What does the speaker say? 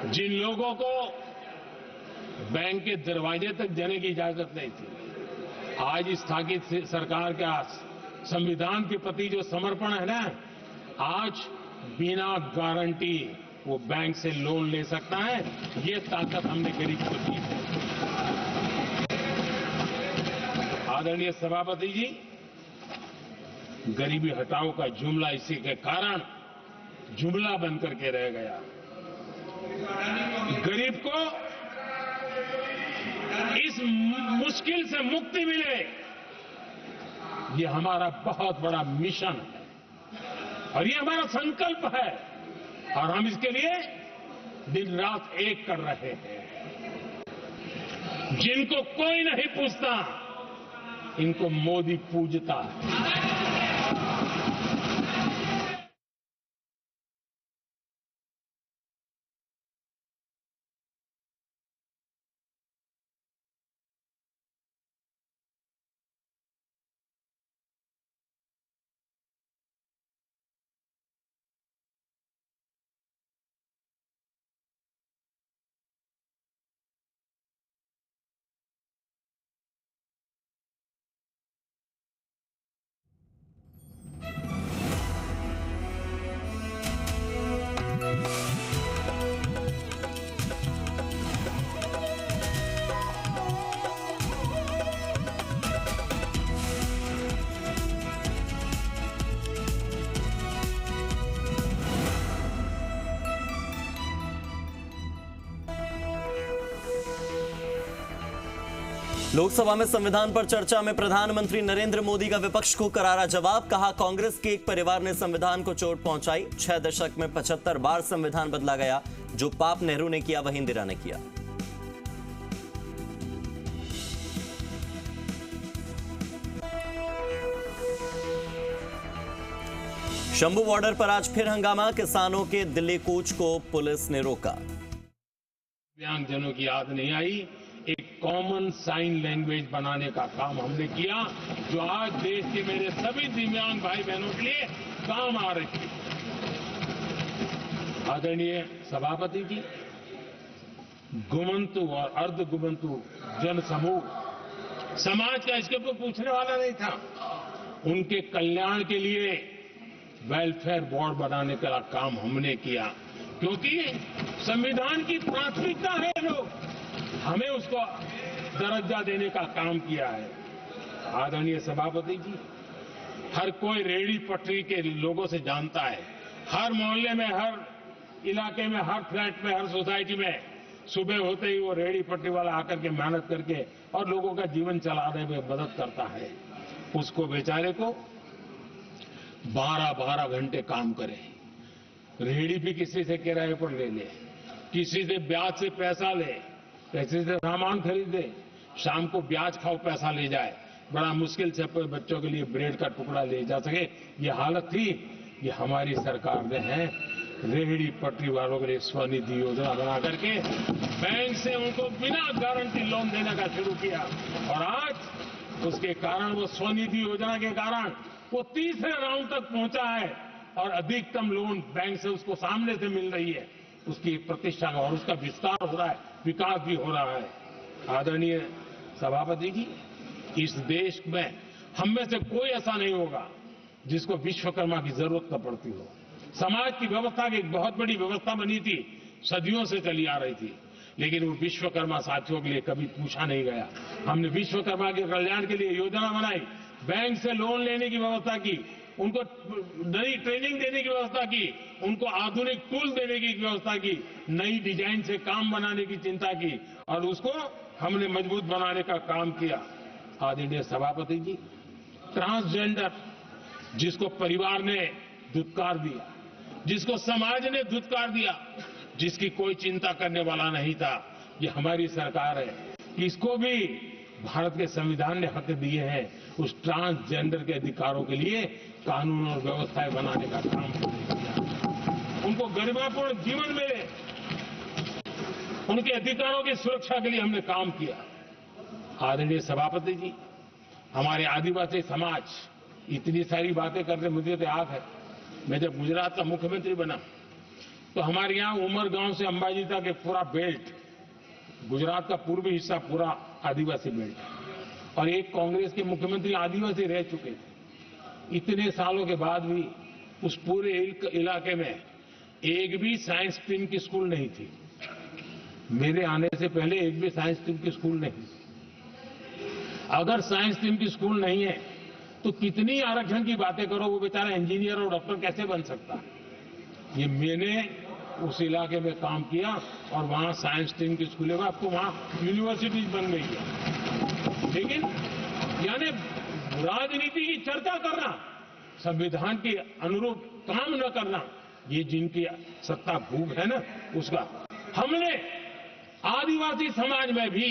जिन लोगों को बैंक के दरवाजे तक जाने की इजाजत नहीं थी, आज स्थगित सरकार का संविधान के प्रति जो समर्पण है ना, आज बिना गारंटी वो बैंक से लोन ले सकता है। ये ताकत हमने गरीब को दी है। आदरणीय सभापति जी, गरीबी हटाओ का जुमला इसी के कारण जुमला बनकर के रह गया। गरीब को इस मुश्किल से मुक्ति मिले, ये हमारा बहुत बड़ा मिशन है और ये हमारा संकल्प है और हम इसके लिए दिन रात एक कर रहे हैं। जिनको कोई नहीं पूछता, इनको मोदी पूजता है। लोकसभा में संविधान पर चर्चा में प्रधानमंत्री नरेंद्र मोदी का विपक्ष को करारा जवाब। कहा, कांग्रेस के एक परिवार ने संविधान को चोट पहुंचाई। 6 दशक में 75 बार संविधान बदला गया। जो पाप नेहरू ने किया वही इंदिरा ने किया। शंभू बॉर्डर पर आज फिर हंगामा। किसानों के दिल्ली कूच को पुलिस ने रोका। दिव्यांगजनों की याद नहीं आई। एक कॉमन साइन लैंग्वेज बनाने का काम हमने किया, जो आज देश के मेरे सभी दिव्यांग भाई बहनों के लिए काम आ रही है। आदरणीय सभापति जी, गुमंतु और अर्ध गुमंतु जन समूह समाज का इसके ऊपर पूछने वाला नहीं था। उनके कल्याण के लिए वेलफेयर बोर्ड बनाने का काम हमने किया, क्योंकि संविधान की प्राथमिकता है। लोग हमें उसको दर्जा देने का काम किया है। आदरणीय सभापति जी, हर कोई रेहड़ी पटरी के लोगों से जानता है। हर मोहल्ले में, हर इलाके में, हर फ्लैट में, हर सोसाइटी में सुबह होते ही वो रेहड़ी पटरी वाला आकर के मेहनत करके और लोगों का जीवन चलाने में मदद करता है। उसको बेचारे को 12-12 घंटे काम करे। रेहड़ी भी किसी से किराए पर ले ले, किसी से ब्याज से पैसा ले, किसी से सामान खरीदे, शाम को ब्याज खाओ पैसा ले जाए। बड़ा मुश्किल से अपने बच्चों के लिए ब्रेड का टुकड़ा ले जा सके, ये हालत थी। ये हमारी सरकार ने है रेहड़ी पटरी वालों के लिए स्वनिधि योजना बना करके बैंक से उनको बिना गारंटी लोन देने का शुरू किया और आज उसके कारण, वो स्वनिधि योजना के कारण वो तीसरे राउंड तक पहुंचा है और अधिकतम लोन बैंक से उसको सामने से मिल रही है। उसकी प्रतिष्ठा और उसका विस्तार हो रहा है, विकास भी हो रहा है। आदरणीय सभापति जी, इस देश में हम में से कोई ऐसा नहीं होगा जिसको विश्वकर्मा की जरूरत न पड़ती हो। समाज की व्यवस्था की एक बहुत बड़ी व्यवस्था बनी थी, सदियों से चली आ रही थी, लेकिन वो विश्वकर्मा साथियों के लिए कभी पूछा नहीं गया। हमने विश्वकर्मा के कल्याण के लिए योजना बनाई, बैंक से लोन लेने की व्यवस्था की, उनको नई ट्रेनिंग देने की व्यवस्था की, उनको आधुनिक टूल देने की व्यवस्था की, नई डिजाइन से काम बनाने की चिंता की और उसको हमने मजबूत बनाने का काम किया। आदरणीय सभापति जी, ट्रांसजेंडर जिसको परिवार ने धुतकार दिया, जिसको समाज ने धुतकार दिया, जिसकी कोई चिंता करने वाला नहीं था, ये हमारी सरकार है। इसको भी भारत के संविधान ने हक दिए हैं। उस ट्रांसजेंडर के अधिकारों के लिए कानून और व्यवस्थाएं बनाने का काम हमने किया। उनको गरिमापूर्ण जीवन मिले, उनके अधिकारों की सुरक्षा के लिए हमने काम किया। आदरणीय सभापति जी, हमारे आदिवासी समाज इतनी सारी बातें करते, मुझे तो याद है मैं जब गुजरात का मुख्यमंत्री बना तो हमारे यहां उमरगांव से अंबाजी तक एक पूरा बेल्ट, गुजरात का पूर्वी हिस्सा पूरा आदिवासी बेल्ट है। और एक कांग्रेस के मुख्यमंत्री आदिवासी रह चुके थे। इतने सालों के बाद भी उस पूरे इलाके में एक भी साइंस स्ट्रीम की स्कूल नहीं थी। मेरे आने से पहले एक भी साइंस स्ट्रीम की स्कूल नहीं थी। अगर साइंस स्ट्रीम की स्कूल नहीं है तो कितनी आरक्षण की बातें करो, वो बेचारा इंजीनियर और डॉक्टर कैसे बन सकता है? ये मैंने उस इलाके में काम किया और वहां साइंस स्ट्रीम की स्कूलें, अब तो वहां यूनिवर्सिटीज बन गई है। लेकिन यानी राजनीति की चर्चा करना, संविधान के अनुरूप काम न करना, ये जिनकी सत्ता भूख है ना, उसका। हमने आदिवासी समाज में भी